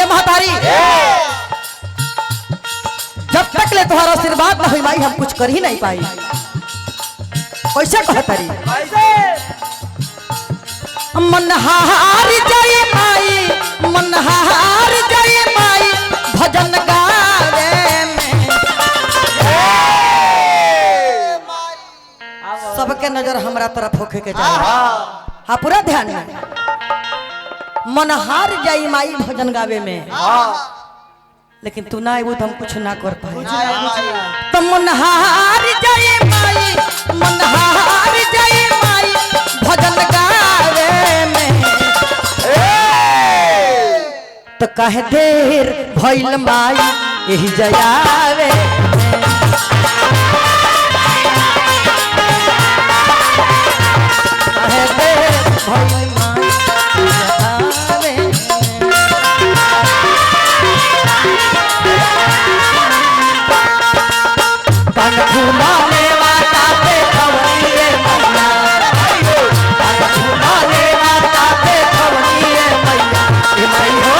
महतारी जब तक ले तुम्हारा आशीर्वाद न हुई माई हम कुछ कर ही नहीं पाई। कैसे कहतारी मन हार जाए माई, मन हार जाए माई भजन गावे में। सबके नजर हमरा तरफ होके के चाहिए। हाँ पूरा ध्यान में। मन हार जाई माई भजन गावे में, लेकिन तू ना आइबू तो हम कुछ ना कर पाए। तो मन हार जाए माई, मन हार जाए माई भजन गावे में। तो काहे देर भइल माई यही जयावे। काहे देर भइल माई जयावे। पन फूलाने वाला पे खवनिए मैया, पन फूलाने वाला पे खवनिए मैया, ए माई हो।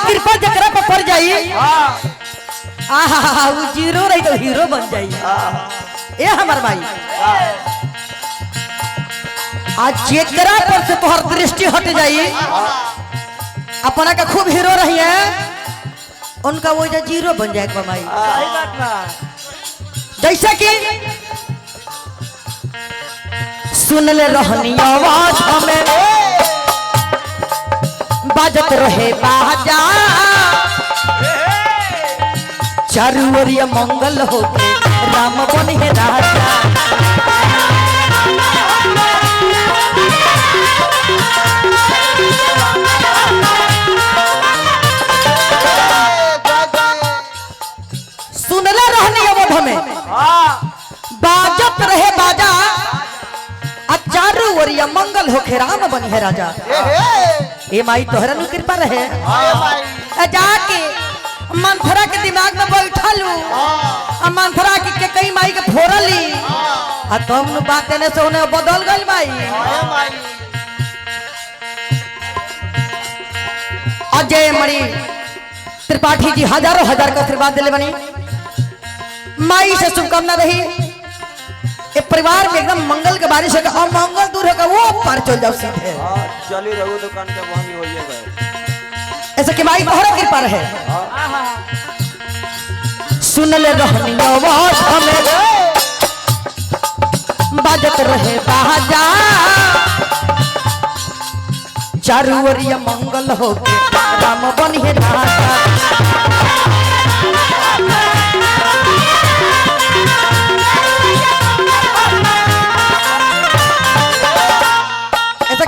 कृपा जकरा पर पड़ जाई आहा वो जीरो रही तो हीरो बन जाई। ए हमार भाई आज जेकरा पर से तोहर दृष्टि हट जाई अपना का खूब हीरो रही है उनका वो जो जीरो बन जाए कमाई। सही बात बा। जैसे कि सुन ले रहनी आवाज हमें बाजत रहे बाजा चारू ओरिया मंगल होके राम बने राजा। सुनले रहनी अवध में बाजत रहे बाजा चारू ओरिया मंगल होके राम बनी है राजा। ए माई तोहरा नु कृपा रहे जाके मंथरा के दिमाग में बैठलू मंथरा के कई माई के फोड़ली तुम नु बात ने से उन्हें बदल गई माई। अजय मणि त्रिपाठी जी हजारों हजार का आशीर्वाद दिले बनी माई से शुभकामना रही परिवार में एकदम मंगल के बारिश है और मंगल दूर होगा वो पार चल जाओ सीधे चली रहो दुकान के वहां भी होइएगा ऐसा कि माई तोहरा कृपा रहे। सुन ले रहनी आवाज हमें बाजत रहे बाजा चारू ओरिया मंगल होके राम बनिए राजा।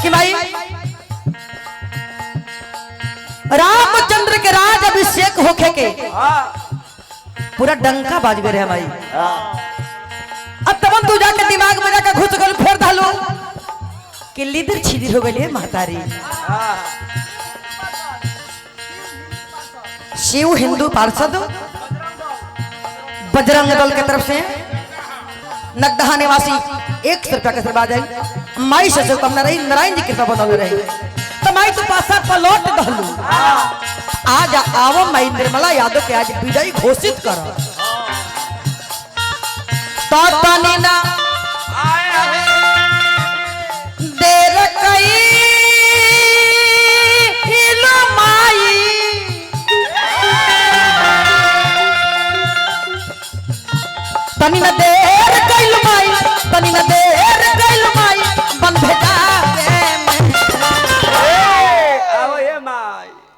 कि भाई रामचंद्र के राज अभिषेक होके के पूरा डंका बाज गए भाई। अब तब तू जाके दिमाग में जाकर घुस गल फोड़ डालो कि लीदर छिदिर हो गई महतारी। शिव हिंदू पार्षद बजरंग दल की तरफ से नगदहा निवासी 100 रुपया का आशीर्वाद है माई से शुभकामना रही नारायण जी कृपा बनल रही तो माई तू पासा पलट दहलू आज आवो माई निर्मला यादव के आज विजयी घोषित कर तो तनी ना देर कई लो माई तनी ना देर कई लो माई तनी ना देर कई लो माई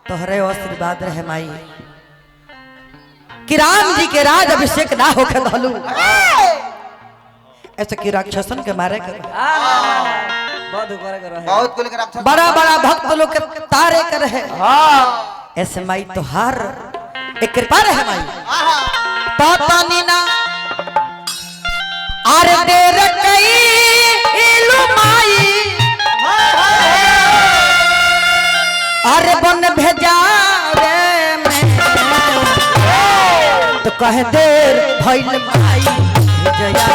तोहरे आशीर्वाद रहे माई कि राम जी के राज अभिषेक ना होके धलू ऐसे कि राक्षसन के मारे कर बहुत कुल के राक्षस बड़ा बड़ा भक्त लोग के तारे कर है ऐसे माई तो हार एक कृपा रहे माई पता नी ना अरे देर कई इलु माई अरे बन भेजा रे मैं तो कहे देर भइल माई जया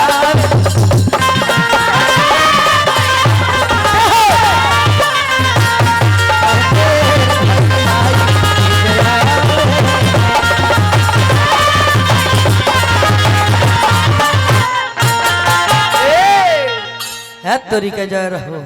है तोरी के जय रहो।